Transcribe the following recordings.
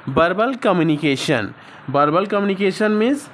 Verbal communication, verbal communication means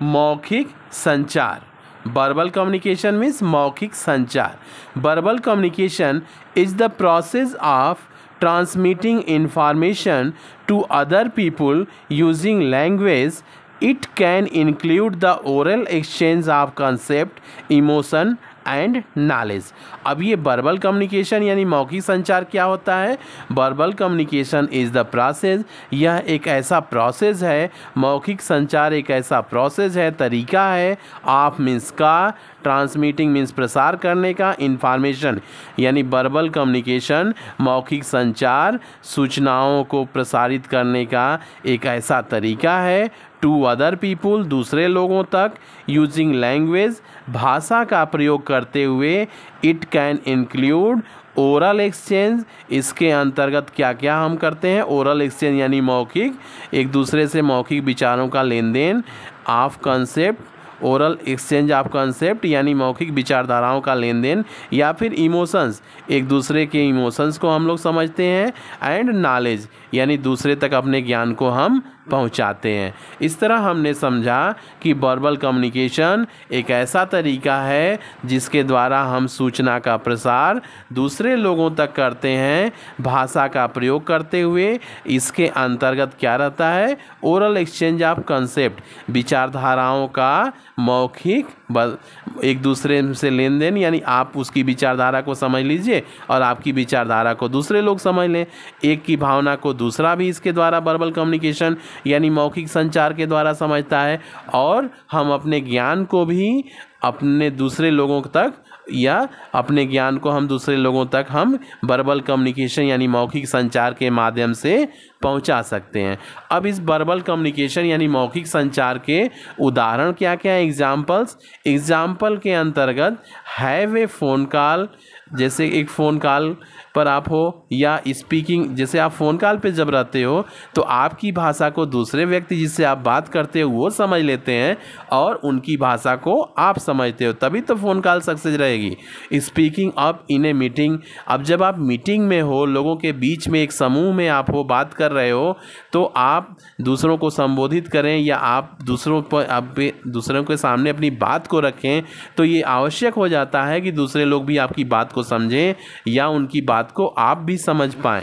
मौखिक संचार, verbal communication means मौखिक संचार। Verbal communication is the process of transmitting information to other people using language. It can include the oral exchange of concept, emotion and knowledge. अब ये verbal communication यानी मौखिक संचार क्या होता है? Verbal communication is the process, यह एक ऐसा प्रोसेस है, मौखिक संचार एक ऐसा प्रोसेस है, तरीका है, ऑफ मीन्स का, ट्रांसमिटिंग मीन्स प्रसार करने का, इंफॉर्मेशन यानी वर्बल कम्युनिकेशन मौखिक संचार सूचनाओं को प्रसारित करने का एक ऐसा तरीका है, टू अदर पीपुल दूसरे लोगों तक, यूजिंग लैंग्वेज भाषा का प्रयोग करते हुए, it can include oral exchange, इसके अंतर्गत क्या क्या हम करते हैं? ओरल एक्सचेंज यानी मौखिक, एक दूसरे से मौखिक विचारों का लेन देन, of concept, oral exchange of concept यानी मौखिक विचारधाराओं का लेन देन, या फिर इमोशंस एक दूसरे के इमोशंस को हम लोग समझते हैं, एंड नॉलेज यानी दूसरे तक अपने ज्ञान को हम पहुंचाते हैं। इस तरह हमने समझा कि वर्बल कम्युनिकेशन एक ऐसा तरीका है जिसके द्वारा हम सूचना का प्रसार दूसरे लोगों तक करते हैं भाषा का प्रयोग करते हुए। इसके अंतर्गत क्या रहता है? ओरल एक्सचेंज ऑफ कंसेप्ट, विचारधाराओं का मौखिक एक दूसरे से लेन देन, यानी आप उसकी विचारधारा को समझ लीजिए और आपकी विचारधारा को दूसरे लोग समझ लें, एक की भावना को दूसरा भी इसके द्वारा वर्बल कम्युनिकेशन यानी मौखिक संचार के द्वारा समझता है, और हम अपने ज्ञान को भी अपने दूसरे लोगों तक या अपने ज्ञान को हम दूसरे लोगों तक हम वर्बल कम्युनिकेशन यानी मौखिक संचार के माध्यम से पहुंचा सकते हैं। अब इस वर्बल कम्युनिकेशन यानी मौखिक संचार के उदाहरण क्या क्या हैं? एग्जाम्पल के अंतर्गत हैव ए फ़ोन कॉल, जैसे एक फ़ोन कॉल पर आप हो, या स्पीकिंग, जैसे आप फ़ोन कॉल पे जब रहते हो तो आपकी भाषा को दूसरे व्यक्ति जिससे आप बात करते हो वो समझ लेते हैं और उनकी भाषा को आप समझते हो, तभी तो फ़ोन कॉल सक्सेस रहेगी। Speaking up in a meeting, अब जब आप मीटिंग में हो, लोगों के बीच में एक समूह में आप हो, बात कर रहे हो, तो आप दूसरों को संबोधित करें या आप दूसरों के सामने अपनी बात को रखें, तो ये आवश्यक हो जाता है कि दूसरे लोग भी आपकी बात को समझें या उनकी बात को आप भी समझ पाएं।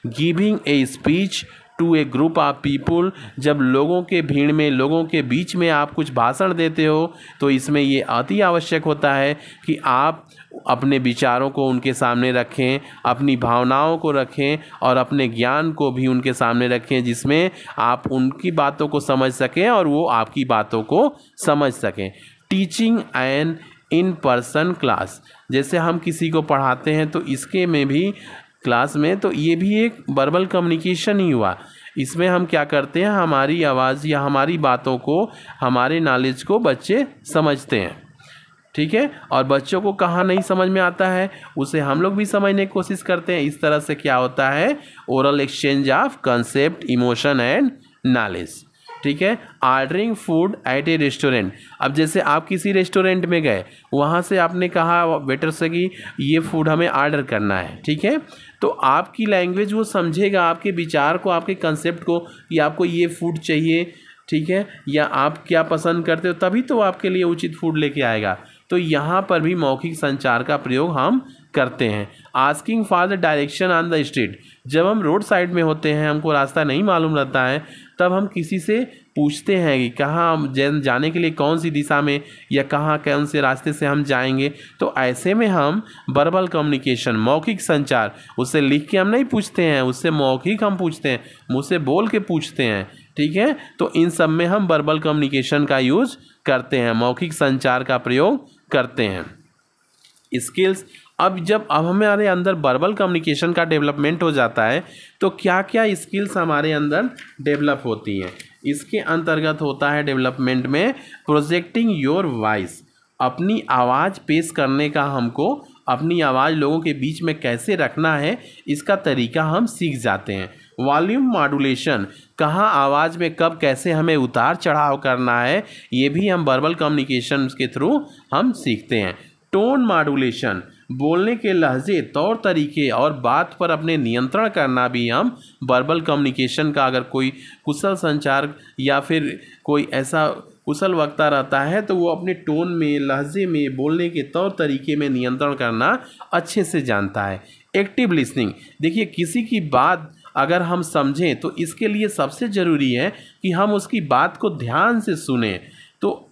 Giving a speech to a group of people, जब लोगों के भीड़ में, लोगों के बीच में आप कुछ भाषण देते हो तो इसमें ये अति आवश्यक होता है कि आप अपने विचारों को उनके सामने रखें, अपनी भावनाओं को रखें और अपने ज्ञान को भी उनके सामने रखें, जिसमें आप उनकी बातों को समझ सकें और वो आपकी बातों को समझ सकें। Teaching an in person class, जैसे हम किसी को पढ़ाते हैं तो इसके में भी क्लास में, तो ये भी एक वर्बल कम्युनिकेशन ही हुआ। इसमें हम क्या करते हैं? हमारी आवाज़ या हमारी बातों को, हमारे नॉलेज को बच्चे समझते हैं, ठीक है, और बच्चों को कहाँ नहीं समझ में आता है उसे हम लोग भी समझने की कोशिश करते हैं। इस तरह से क्या होता है? Oral exchange of concept, emotion and knowledge, ठीक है। Ordering food at A restaurant, अब जैसे आप किसी रेस्टोरेंट में गए, वहाँ से आपने कहा वेटर से कि ये फूड हमें ऑर्डर करना है, ठीक है, तो आपकी लैंग्वेज वो समझेगा, आपके विचार को, आपके कंसेप्ट को, कि आपको ये फूड चाहिए, ठीक है, या आप क्या पसंद करते हो, तभी तो आपके लिए उचित फूड लेके आएगा। तो यहाँ पर भी मौखिक संचार का प्रयोग हम करते हैं। Asking for the direction on the street, जब हम रोड साइड में होते हैं, हमको रास्ता नहीं मालूम रहता है, तब हम किसी से पूछते हैं कि कहाँ जाने के लिए कौन सी दिशा में या कहाँ कौन से रास्ते से हम जाएंगे। तो ऐसे में हम वर्बल कम्युनिकेशन, मौखिक संचार, उससे लिख के हम नहीं पूछते हैं, उससे मौखिक हम पूछते हैं, मुँह से बोल के पूछते हैं, ठीक है। तो इन सब में हम वर्बल कम्युनिकेशन का यूज करते हैं, मौखिक संचार का प्रयोग करते हैं। स्किल्स, अब हमारे अंदर वर्बल कम्युनिकेशन का डेवलपमेंट हो जाता है तो क्या क्या स्किल्स हमारे अंदर डेवलप होती हैं? इसके अंतर्गत होता है डेवलपमेंट में प्रोजेक्टिंग योर वॉइस, अपनी आवाज़ पेश करने का, हमको अपनी आवाज़ लोगों के बीच में कैसे रखना है इसका तरीका हम सीख जाते हैं। वॉल्यूम मॉड्यूलेशन, कहाँ आवाज़ में कब कैसे हमें उतार चढ़ाव करना है, ये भी हम वर्बल कम्युनिकेशन के थ्रू हम सीखते हैं। टोन मॉड्यूलेशन, बोलने के लहजे, तौर तरीके और बात पर अपने नियंत्रण करना भी हम वर्बल कम्युनिकेशन का, अगर कोई कुशल संचार या फिर कोई ऐसा कुशल वक्ता रहता है तो वो अपने टोन में, लहजे में, बोलने के तौर तरीके में नियंत्रण करना अच्छे से जानता है। एक्टिव लिसनिंग, देखिए किसी की बात अगर हम समझें तो इसके लिए सबसे ज़रूरी है कि हम उसकी बात को ध्यान से सुने। तो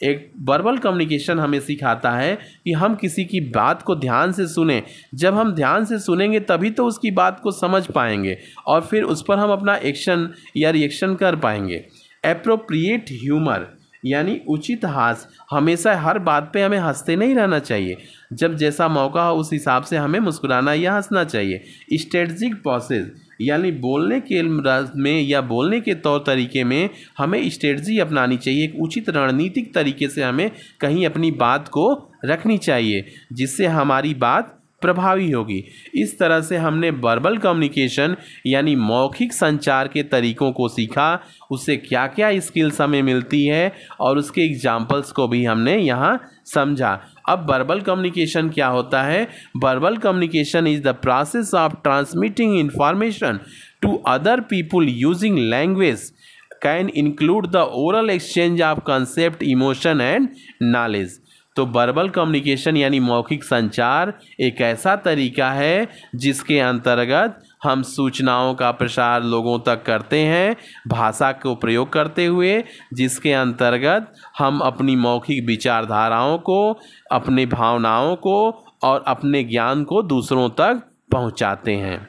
एक वर्बल कम्युनिकेशन हमें सिखाता है कि हम किसी की बात को ध्यान से सुने। जब हम ध्यान से सुनेंगे तभी तो उसकी बात को समझ पाएंगे और फिर उस पर हम अपना एक्शन या रिएक्शन कर पाएंगे। एप्रोप्रिएट ह्यूमर यानी उचित हास्य, हमेशा हर बात पे हमें हंसते नहीं रहना चाहिए। जब जैसा मौका हो उस हिसाब से हमें मुस्कुराना या हंसना चाहिए। स्ट्रेटजिक पॉसेज यानी बोलने के में या बोलने के तौर तरीके में हमें स्ट्रेटजी अपनानी चाहिए। एक उचित रणनीतिक तरीके से हमें कहीं अपनी बात को रखनी चाहिए जिससे हमारी बात प्रभावी होगी। इस तरह से हमने वर्बल कम्युनिकेशन यानी मौखिक संचार के तरीकों को सीखा, उससे क्या क्या स्किल्स हमें मिलती है और उसके एग्जाम्पल्स को भी हमने यहाँ समझा। अब वर्बल कम्युनिकेशन क्या होता है? Verbal communication is the process of transmitting information to other people using language can include the oral exchange of concept, emotion and knowledge. तो वर्बल कम्युनिकेशन यानी मौखिक संचार एक ऐसा तरीका है जिसके अंतर्गत हम सूचनाओं का प्रसार लोगों तक करते हैं भाषा को प्रयोग करते हुए, जिसके अंतर्गत हम अपनी मौखिक विचारधाराओं को, अपनी भावनाओं को और अपने ज्ञान को दूसरों तक पहुंचाते हैं।